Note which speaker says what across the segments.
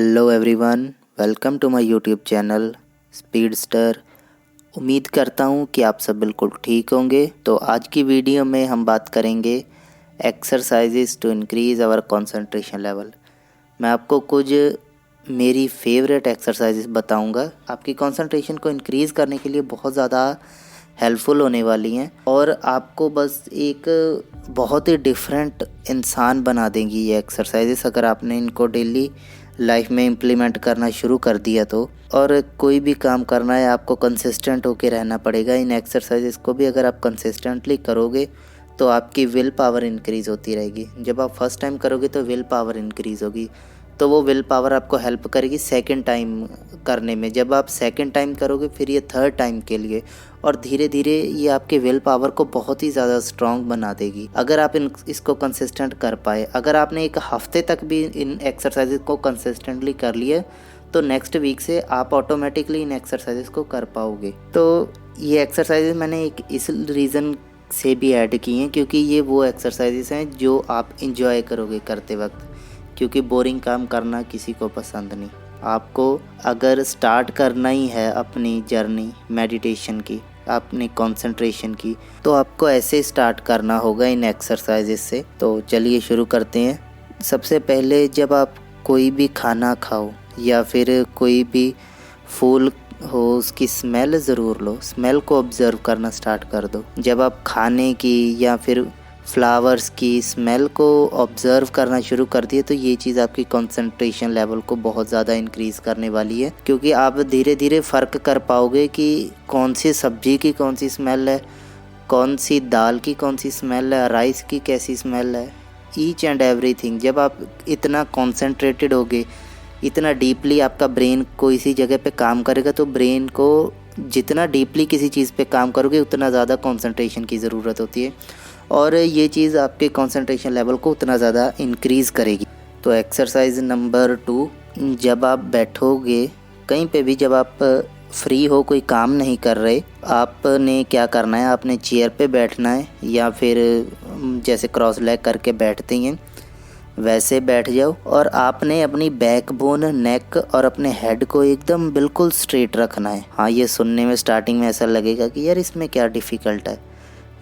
Speaker 1: Hello everyone, welcome to my YouTube channel Speedster. उम्मीद करता हूँ कि आप सब बिल्कुल ठीक होंगे। तो आज की वीडियो में हम बात करेंगे exercises to increase our concentration level. मैं आपको कुछ मेरी फेवरेट एक्सरसाइजेस बताऊंगा, आपकी कंसंट्रेशन को इंक्रीज़ करने के लिए बहुत ज़्यादा हेल्पफुल होने वाली हैं और आपको बस एक बहुत ही डिफरेंट इंसान बना देंगी ये एक्सरसाइजेस अगर आपने इनको डेली लाइफ में इम्प्लीमेंट करना शुरू कर दिया तो। और कोई भी काम करना है आपको कंसिस्टेंट होके रहना पड़ेगा। इन एक्सरसाइजेस को भी अगर आप कंसिस्टेंटली करोगे तो आपकी विल पावर इंक्रीज़ होती रहेगी। जब आप फर्स्ट टाइम करोगे तो विल पावर इंक्रीज़ होगी, तो वो विल पावर आपको हेल्प करेगी सेकंड टाइम करने में। जब आप सेकंड टाइम करोगे फिर ये थर्ड टाइम के लिए, और धीरे धीरे ये आपके विल पावर को बहुत ही ज़्यादा स्ट्रॉन्ग बना देगी अगर आप इसको कंसिस्टेंट कर पाए। अगर आपने एक हफ्ते तक भी इन एक्सरसाइजेज को कंसिस्टेंटली कर लिया तो नेक्स्ट वीक से आप ऑटोमेटिकली इन एक्सरसाइजेज को कर पाओगे। तो ये एक्सरसाइजेज मैंने एक इस रीज़न से भी ऐड की हैं क्योंकि ये वो एक्सरसाइजेज हैं जो आप इंजॉय करोगे करते वक्त, क्योंकि बोरिंग काम करना किसी को पसंद नहीं। आपको अगर स्टार्ट करना ही है अपनी जर्नी मेडिटेशन की, अपनी कंसंट्रेशन की, तो आपको ऐसे स्टार्ट करना होगा इन एक्सरसाइजेस से। तो चलिए शुरू करते हैं। सबसे पहले जब आप कोई भी खाना खाओ या फिर कोई भी फूल हो उसकी स्मेल ज़रूर लो। स्मेल को ऑब्ज़र्व करना स्टार्ट कर दो। जब आप खाने की या फिर फ्लावर्स की स्मेल को ऑब्ज़र्व करना शुरू कर दिए तो ये चीज़ आपकी कंसंट्रेशन लेवल को बहुत ज़्यादा इंक्रीज़ करने वाली है, क्योंकि आप धीरे धीरे फ़र्क कर पाओगे कि कौन सी सब्ज़ी की कौन सी स्मेल है, कौन सी दाल की कौन सी स्मेल है, राइस की कैसी स्मेल है, ईच एंड एवरीथिंग। जब आप इतना कॉन्सेंट्रेटेड होगे, इतना डीपली आपका ब्रेन को इसी जगह पे काम करेगा, तो ब्रेन को जितना डीपली किसी चीज़ पे काम करोगे उतना ज़्यादा कंसंट्रेशन की ज़रूरत होती है और ये चीज़ आपके कंसंट्रेशन लेवल को उतना ज़्यादा इंक्रीज़ करेगी। तो एक्सरसाइज नंबर 2, जब आप बैठोगे कहीं पे भी, जब आप फ्री हो, कोई काम नहीं कर रहे, आपने क्या करना है, आपने चेयर पे बैठना है या फिर जैसे क्रॉस लेग करके बैठते हैं वैसे बैठ जाओ और आपने अपनी बैकबोन, नेक और अपने हेड को एकदम बिल्कुल स्ट्रेट रखना है। हाँ, ये सुनने में स्टार्टिंग में ऐसा लगेगा कि यार इसमें क्या डिफ़िकल्ट है,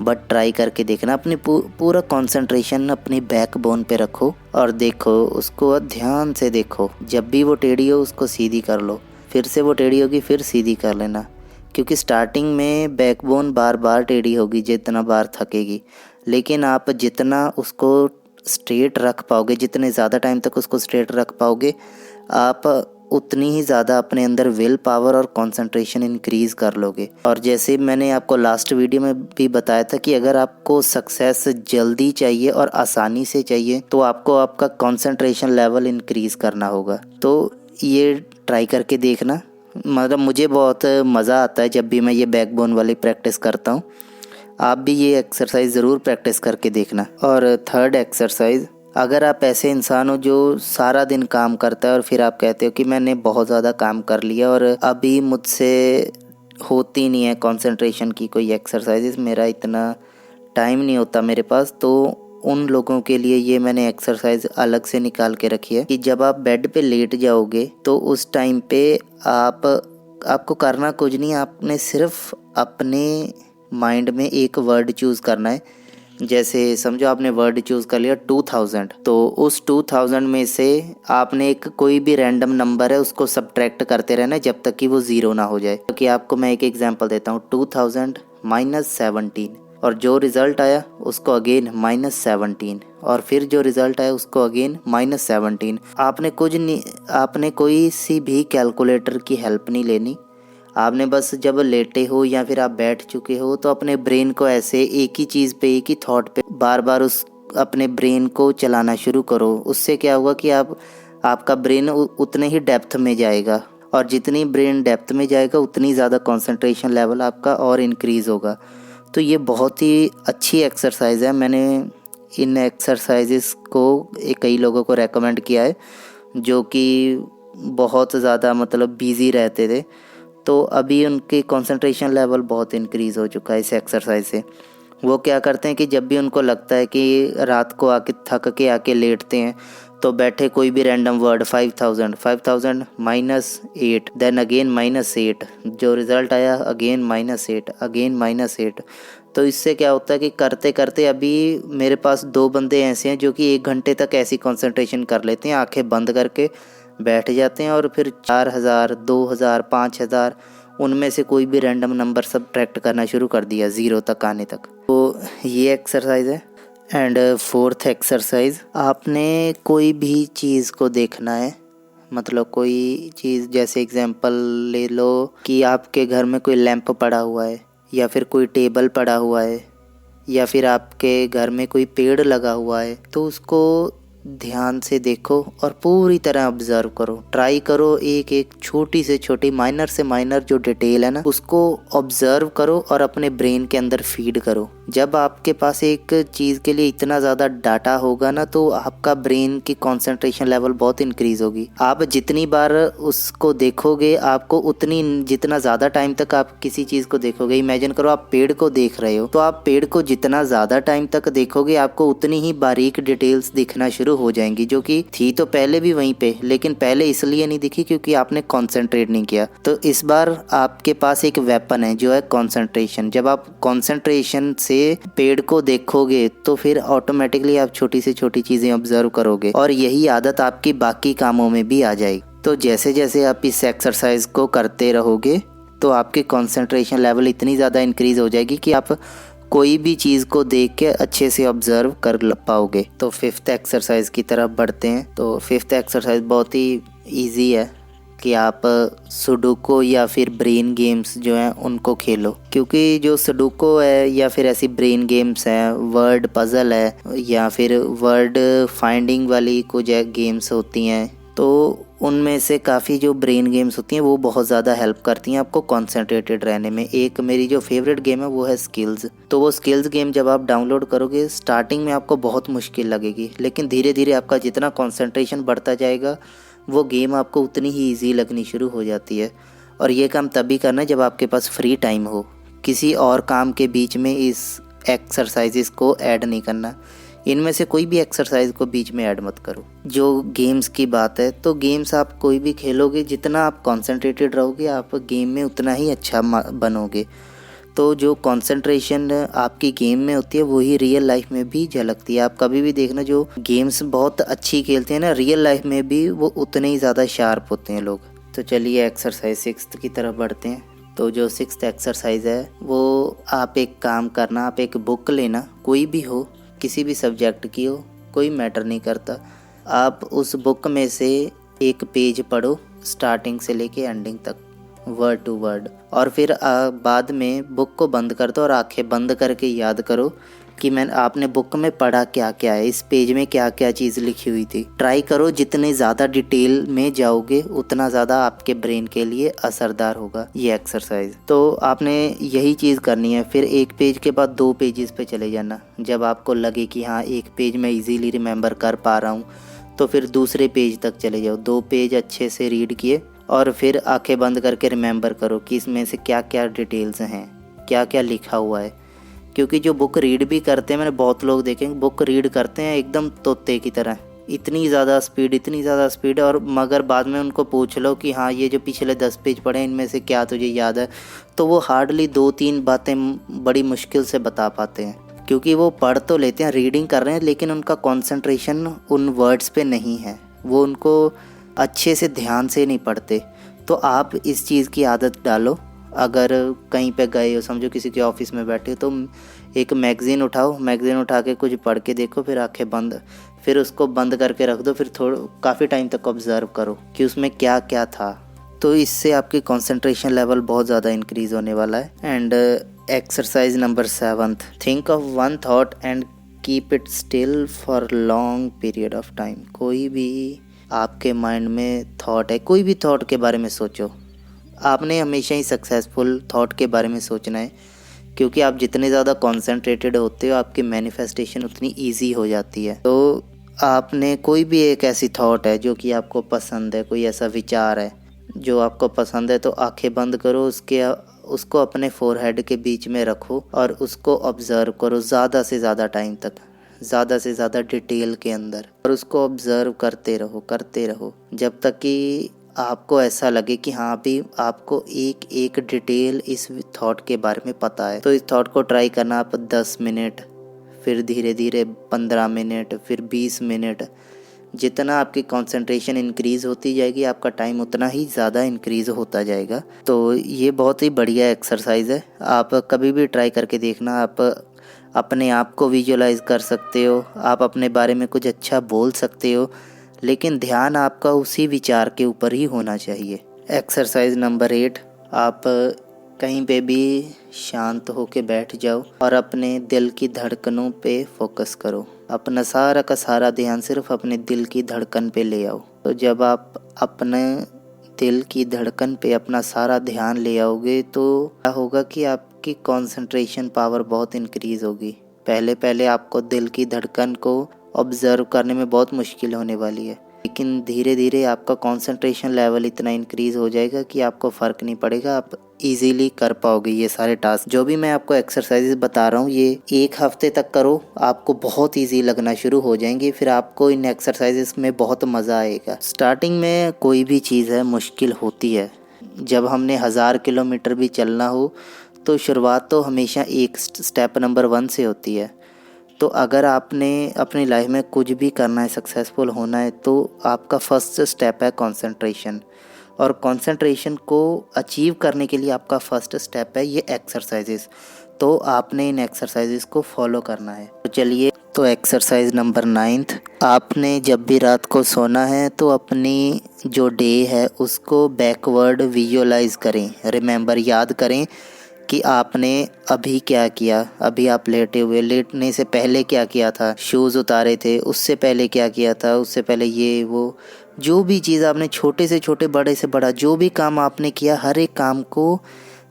Speaker 1: बट ट्राई करके देखना। अपनी पूरा कंसंट्रेशन अपनी बैकबोन पे रखो और देखो उसको, ध्यान से देखो। जब भी वो टेढ़ी हो उसको सीधी कर लो, फिर से वो टेढ़ी होगी फिर सीधी कर लेना, क्योंकि स्टार्टिंग में बैकबोन बार बार टेढ़ी होगी जितना बार थकेगी, लेकिन आप जितना उसको स्ट्रेट रख पाओगे, जितने ज़्यादा टाइम तक उसको स्ट्रेट रख पाओगे, आप उतनी ही ज़्यादा अपने अंदर विल पावर और कंसंट्रेशन इंक्रीज़ कर लोगे। और जैसे मैंने आपको लास्ट वीडियो में भी बताया था कि अगर आपको सक्सेस जल्दी चाहिए और आसानी से चाहिए तो आपको आपका कंसंट्रेशन लेवल इंक्रीज़ करना होगा। तो ये ट्राई करके देखना। मतलब मुझे बहुत मज़ा आता है जब भी मैं ये बैकबोन वाली प्रैक्टिस करता हूँ। आप भी ये एक्सरसाइज ज़रूर प्रैक्टिस करके देखना। और थर्ड एक्सरसाइज, अगर आप ऐसे इंसान हो जो सारा दिन काम करता है और फिर आप कहते हो कि मैंने बहुत ज़्यादा काम कर लिया और अभी मुझसे होती नहीं है कंसंट्रेशन की कोई एक्सरसाइजेस, मेरा इतना टाइम नहीं होता मेरे पास, तो उन लोगों के लिए ये मैंने एक्सरसाइज अलग से निकाल के रखी है कि जब आप बेड पे लेट जाओगे तो उस टाइम पे आपको करना कुछ नहीं, आपने सिर्फ अपने माइंड में एक वर्ड चूज़ करना है। जैसे समझो आपने वर्ड चूज़ कर लिया 2000, तो उस 2000 में से आपने एक कोई भी रैंडम नंबर है उसको सब्ट्रैक्ट करते रहना है जब तक कि वो ज़ीरो ना हो जाए। क्योंकि आपको मैं एक एग्जांपल देता हूँ, 2000 - 17, और जो रिज़ल्ट आया उसको अगेन -17, और फिर जो रिज़ल्ट आया उसको अगेन -17। आपने कोई सी भी कैलकुलेटर की हेल्प नहीं लेनी। आपने बस जब लेटे हो या फिर आप बैठ चुके हो तो अपने ब्रेन को ऐसे एक ही चीज़ पे, एक ही थॉट पे बार बार उस अपने ब्रेन को चलाना शुरू करो। उससे क्या होगा कि आपका ब्रेन उतने ही डेप्थ में जाएगा, और जितनी ब्रेन डेप्थ में जाएगा उतनी ज़्यादा कंसंट्रेशन लेवल आपका और इंक्रीज़ होगा। तो ये बहुत ही अच्छी एक्सरसाइज है। मैंने इन एक्सरसाइजेस को कई लोगों को रेकमेंड किया है जो कि बहुत ज़्यादा मतलब बिज़ी रहते थे, तो अभी उनके कंसंट्रेशन लेवल बहुत इंक्रीज़ हो चुका है इस एक्सरसाइज से। वो क्या करते हैं कि जब भी उनको लगता है कि रात को आके थक के आके लेटते हैं तो बैठे कोई भी रैंडम वर्ड 5000 -8 देन अगेन -8, जो रिज़ल्ट आया अगेन -8 अगेन -8। तो इससे क्या होता है कि करते करते अभी मेरे पास 2 बंदे ऐसे हैं जो कि 1 घंटे तक ऐसी कंसंट्रेशन कर लेते हैं, आंखें बंद करके बैठ जाते हैं और फिर 4000 2000 5000 उनमें से कोई भी रैंडम नंबर सब्ट्रैक्ट करना शुरू कर दिया 0 तक आने तक। तो ये एक्सरसाइज है। एंड फोर्थ एक्सरसाइज, आपने कोई भी चीज़ को देखना है, मतलब कोई चीज़, जैसे एग्जांपल ले लो कि आपके घर में कोई लैंप पड़ा हुआ है या फिर कोई टेबल पड़ा हुआ है या फिर आपके घर में कोई पेड़ लगा हुआ है, तो उसको ध्यान से देखो और पूरी तरह ऑब्जर्व करो। ट्राई करो एक एक छोटी से छोटी माइनर से माइनर जो डिटेल है ना, उसको ऑब्जर्व करो और अपने ब्रेन के अंदर फीड करो। जब आपके पास एक चीज़ के लिए इतना ज़्यादा डाटा होगा ना, तो आपका ब्रेन की कंसंट्रेशन लेवल बहुत इंक्रीज होगी। आप जितनी बार उसको देखोगे, आपको उतनी, जितना ज़्यादा टाइम तक आप किसी चीज़ को देखोगे, इमेजिन करो आप पेड़ को देख रहे हो, तो आप पेड़ को जितना ज़्यादा टाइम तक देखोगे, आपको उतनी ही बारीक डिटेल्स दिखना शुरू हो जाएंगी, जो कि थी तो पहले भी वहीं पे, लेकिन पहले इसलिए नहीं दिखी क्योंकि आपने कंसंट्रेट नहीं किया। तो इस बार आपके पास एक वेपन है जो है कंसंट्रेशन। जब आप कंसंट्रेशन से पेड़ को देखोगे तो फिर ऑटोमेटिकली आप छोटी से छोटी चीजें ऑब्जर्व करोगे और यही आदत आपकी बाकी कामों में भी आ जाएगी। तो जैसे जैसे आप इस एक्सरसाइज को करते रहोगे तो आपकी कंसंट्रेशन लेवल इतनी ज़्यादा इंक्रीज हो जाएगी कि आप कोई भी चीज़ को देख के अच्छे से ऑब्जर्व कर पाओगे। तो फिफ्थ एक्सरसाइज की तरफ बढ़ते हैं। तो फिफ्थ एक्सरसाइज बहुत ही इजी है कि आप सुडोको या फिर ब्रेन गेम्स जो हैं उनको खेलो, क्योंकि जो सुडोको है या फिर ऐसी ब्रेन गेम्स हैं, वर्ड पजल है या फिर वर्ड फाइंडिंग वाली कुछ गेम्स होती हैं, तो उनमें से काफ़ी जो ब्रेन गेम्स होती हैं वो बहुत ज़्यादा हेल्प करती हैं आपको कंसंट्रेटेड रहने में। एक मेरी जो फेवरेट गेम है वो है स्किल्स। तो वो स्किल्स गेम जब आप डाउनलोड करोगे, स्टार्टिंग में आपको बहुत मुश्किल लगेगी, लेकिन धीरे धीरे आपका जितना कंसंट्रेशन बढ़ता जाएगा वो गेम आपको उतनी ही ईजी लगनी शुरू हो जाती है। और ये काम तभी करना है जब आपके पास फ्री टाइम हो, किसी और काम के बीच में इस एक्सरसाइजेस को ऐड नहीं करना। इनमें से कोई भी एक्सरसाइज को बीच में ऐड मत करो। जो गेम्स की बात है, तो गेम्स आप कोई भी खेलोगे, जितना आप कंसंट्रेटेड रहोगे आप गेम में उतना ही अच्छा बनोगे। तो जो कंसंट्रेशन आपकी गेम में होती है वही रियल लाइफ में भी झलकती है। आप कभी भी देखना, जो गेम्स बहुत अच्छी खेलते हैं ना, रियल लाइफ में भी वो उतने ही ज़्यादा शार्प होते हैं लोग। तो चलिए एक्सरसाइज 6 की तरफ बढ़ते हैं। तो जो 6th एक्सरसाइज है वो, आप एक काम करना, आप एक बुक लेना, कोई भी हो, किसी भी सब्जेक्ट की हो, कोई मैटर नहीं करता। आप उस बुक में से एक पेज पढ़ो स्टार्टिंग से लेके एंडिंग तक, वर्ड टू वर्ड, और फिर बाद में बुक को बंद कर दो और आंखें बंद करके याद करो कि आपने बुक में पढ़ा क्या क्या है, इस पेज में क्या क्या चीज़ लिखी हुई थी। ट्राई करो, जितने ज़्यादा डिटेल में जाओगे उतना ज़्यादा आपके ब्रेन के लिए असरदार होगा ये एक्सरसाइज। तो आपने यही चीज़ करनी है। फिर एक पेज के बाद 2 पेजेस पे चले जाना। जब आपको लगे कि हाँ एक पेज मैं इजीली रिमेंबर कर पा रहा हूँ, तो फिर दूसरे पेज तक चले जाओ। 2 पेज अच्छे से रीड किए और फिर आंखें बंद करके रिमेंबर करो कि इसमें से क्या क्या डिटेल्स हैं, क्या क्या लिखा हुआ है। क्योंकि जो बुक रीड भी करते हैं, मैंने बहुत लोग देखे बुक रीड करते हैं एकदम तोते की तरह, इतनी ज़्यादा स्पीड, और मगर बाद में उनको पूछ लो कि हाँ ये जो पिछले 10 पेज पढ़े हैं इनमें से क्या तुझे याद है, तो वो हार्डली 2-3 बातें बड़ी मुश्किल से बता पाते हैं। क्योंकि वो पढ़ तो लेते हैं, रीडिंग कर रहे हैं, लेकिन उनका कंसंट्रेशन उन वर्ड्स पे नहीं है, वो उनको अच्छे से ध्यान से नहीं पढ़ते। तो आप इस चीज़ की आदत डालो। अगर कहीं पे गए हो, समझो किसी के ऑफिस में बैठे हो, तो एक मैगज़ीन उठाओ, मैगज़ीन उठा के कुछ पढ़ के देखो, फिर आंखें बंद, फिर उसको बंद करके रख दो, फिर काफ़ी टाइम तक ऑब्जर्व करो कि उसमें क्या क्या था। तो इससे आपकी कंसंट्रेशन लेवल बहुत ज़्यादा इंक्रीज़ होने वाला है। And exercise number 7, think of one thought and keep it still for long period of time. कोई भी आपके माइंड में थॉट है, कोई भी थॉट के बारे में सोचो। आपने हमेशा ही सक्सेसफुल थॉट के बारे में सोचना है, क्योंकि आप जितने ज़्यादा कंसंट्रेटेड होते हो आपकी मैनिफेस्टेशन उतनी इजी हो जाती है। तो आपने कोई भी एक ऐसी थॉट है जो कि आपको पसंद है, कोई ऐसा विचार है जो आपको पसंद है, तो आंखें बंद करो, उसको अपने फोरहेड के बीच में रखो और उसको ऑब्जर्व करो ज़्यादा से ज़्यादा टाइम तक, ज़्यादा से ज़्यादा डिटेल के अंदर, और उसको ऑब्ज़र्व करते रहो जब तक कि आपको ऐसा लगे कि हाँ भी आपको एक एक डिटेल इस थॉट के बारे में पता है। तो इस थॉट को ट्राई करना आप 10 मिनट, फिर धीरे धीरे 15 मिनट, फिर 20 मिनट। जितना आपकी कंसंट्रेशन इंक्रीज़ होती जाएगी आपका टाइम उतना ही ज़्यादा इंक्रीज़ होता जाएगा। तो ये बहुत ही बढ़िया एक्सरसाइज है, आप कभी भी ट्राई करके देखना। आप अपने आप को विजुअलाइज कर सकते हो, आप अपने बारे में कुछ अच्छा बोल सकते हो, लेकिन ध्यान आपका उसी विचार के ऊपर ही होना चाहिए। एक्सरसाइज नंबर 8, आप कहीं पे भी शांत होके बैठ जाओ और अपने दिल की धड़कनों पे फोकस करो। अपना सारा का सारा ध्यान सिर्फ अपने दिल की धड़कन पे ले आओ। तो जब आप अपने दिल की धड़कन पे अपना सारा ध्यान ले आओगे तो क्या होगा कि आपकी कंसंट्रेशन पावर बहुत इंक्रीज़ होगी। पहले आपको दिल की धड़कन को ऑब्ज़र्व करने में बहुत मुश्किल होने वाली है, लेकिन धीरे धीरे आपका कंसंट्रेशन लेवल इतना इंक्रीज़ हो जाएगा कि आपको फ़र्क नहीं पड़ेगा, आप इजीली कर पाओगे ये सारे टास्क। जो भी मैं आपको एक्सरसाइजेस बता रहा हूँ ये 1 हफ्ते तक करो, आपको बहुत इजी लगना शुरू हो जाएंगे। फिर आपको इन एक्सरसाइजेस में बहुत मज़ा आएगा। स्टार्टिंग में कोई भी चीज़ है मुश्किल होती है। जब हमने 1000 किलोमीटर भी चलना हो तो शुरुआत तो हमेशा एक स्टेप नंबर 1 से होती है। तो अगर आपने अपनी लाइफ में कुछ भी करना है, सक्सेसफुल होना है, तो आपका फर्स्ट स्टेप है कंसंट्रेशन। और कंसंट्रेशन को अचीव करने के लिए आपका फर्स्ट स्टेप है ये एक्सरसाइजेस। तो आपने इन एक्सरसाइजेस को फॉलो करना है। तो चलिए, तो एक्सरसाइज नंबर 9, आपने जब भी रात को सोना है तो अपनी जो डे है उसको बैकवर्ड विजुअलाइज करें, रिमेंबर, याद करें कि आपने अभी क्या किया। अभी आप लेटे हुए, लेटने से पहले क्या किया था, शूज़ उतारे थे, उससे पहले क्या किया था, उससे पहले ये वो, जो भी चीज़ आपने, छोटे से छोटे बड़े से बड़ा जो भी काम आपने किया, हर एक काम को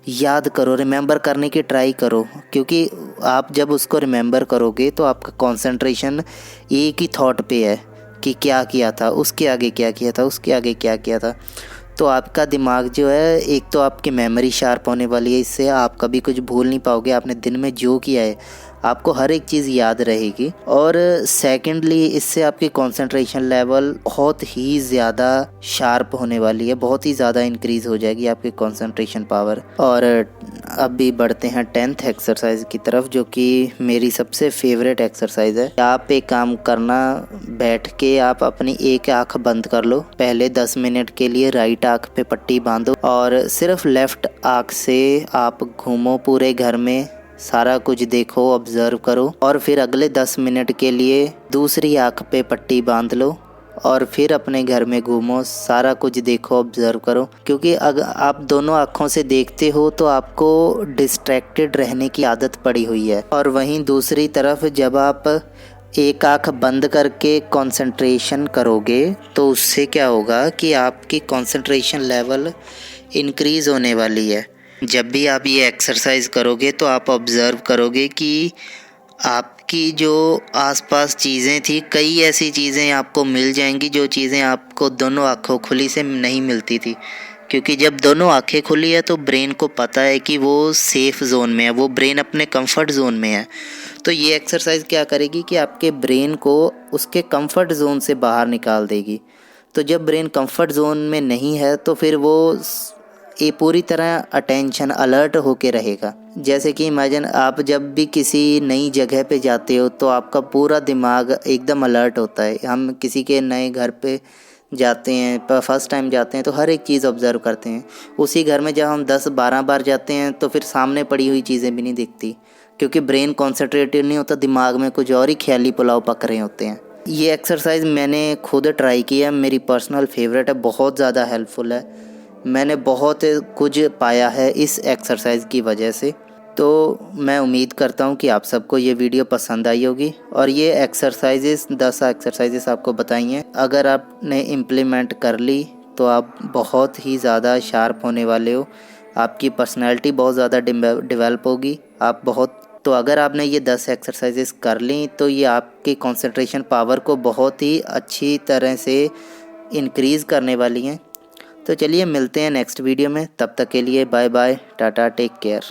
Speaker 1: याद करो, रिमेंबर करने की ट्राई करो। क्योंकि आप जब उसको रिमेंबर करोगे तो आपका कंसंट्रेशन एक ही थॉट पे है कि क्या किया था, उसके आगे क्या किया था, उसके आगे क्या किया था। तो आपका दिमाग जो है, एक तो आपकी मेमोरी शार्प होने वाली है, इससे आप कभी कुछ भूल नहीं पाओगे। आपने दिन में जो किया है आपको हर एक चीज़ याद रहेगी। और सेकेंडली इससे आपकी कंसंट्रेशन लेवल बहुत ही ज़्यादा शार्प होने वाली है, बहुत ही ज़्यादा इंक्रीज़ हो जाएगी आपकी कंसंट्रेशन पावर। और अब भी बढ़ते हैं 10th एक्सरसाइज की तरफ, जो कि मेरी सबसे फेवरेट एक्सरसाइज है। आप एक काम करना, बैठ के आप अपनी एक आँख बंद कर लो। पहले 10 मिनट के लिए राइट आँख पे पट्टी बांधो और सिर्फ लेफ़्ट आँख से आप घूमो पूरे घर में, सारा कुछ देखो, ऑब्ज़र्व करो। और फिर अगले 10 मिनट के लिए दूसरी आँख पे पट्टी बांध लो और फिर अपने घर में घूमो, सारा कुछ देखो, ऑब्ज़र्व करो। क्योंकि अगर आप दोनों आँखों से देखते हो तो आपको डिस्ट्रैक्टेड रहने की आदत पड़ी हुई है। और वहीं दूसरी तरफ जब आप एक आँख बंद करके कंसंट्रेशन करोगे तो उससे क्या होगा कि आपकी कंसंट्रेशन लेवल इंक्रीज़ होने वाली है। जब भी आप ये एक्सरसाइज करोगे तो आप ऑब्ज़र्व करोगे कि आपकी जो आसपास चीज़ें थी, कई ऐसी चीज़ें आपको मिल जाएंगी जो चीज़ें आपको दोनों आँखों खुली से नहीं मिलती थी। क्योंकि जब दोनों आँखें खुली है तो ब्रेन को पता है कि वो सेफ़ जोन में है, वो ब्रेन अपने कंफर्ट जोन में है। तो ये एक्सरसाइज क्या करेगी कि आपके ब्रेन को उसके कंफर्ट जोन से बाहर निकाल देगी। तो जब ब्रेन कंफर्ट जोन में नहीं है तो फिर वो ये पूरी तरह अटेंशन अलर्ट होके रहेगा। जैसे कि इमेजिन, आप जब भी किसी नई जगह पे जाते हो तो आपका पूरा दिमाग एकदम अलर्ट होता है। हम किसी के नए घर पे जाते हैं, फर्स्ट टाइम जाते हैं तो हर एक चीज़ ऑब्ज़र्व करते हैं। उसी घर में जब हम 10-12 बार जाते हैं तो फिर सामने पड़ी हुई चीज़ें भी नहीं दिखती, क्योंकि ब्रेन कॉन्सेंट्रेटेड नहीं होता, दिमाग में कुछ और ही ख्याली पुलाव पक रहे होते हैं। ये एक्सरसाइज मैंने खुद ट्राई किया, मेरी पर्सनल फेवरेट है, बहुत ज़्यादा हेल्पफुल है। मैंने बहुत कुछ पाया है इस एक्सरसाइज की वजह से। तो मैं उम्मीद करता हूँ कि आप सबको ये वीडियो पसंद आई होगी। और ये एक्सरसाइजेस 10 एक्सरसाइजेस आपको बताई हैं, अगर आपने इम्प्लीमेंट कर ली तो आप बहुत ही ज़्यादा शार्प होने वाले हो, आपकी पर्सनैलिटी बहुत ज़्यादा डेवलप होगी। तो अगर आपने ये 10 एक्सरसाइजेस कर ली तो ये आपकी कंसंट्रेशन पावर को बहुत ही अच्छी तरह से इंक्रीज़ करने वाली हैं। तो चलिए मिलते हैं नेक्स्ट वीडियो में, तब तक के लिए bye bye, tata, take care.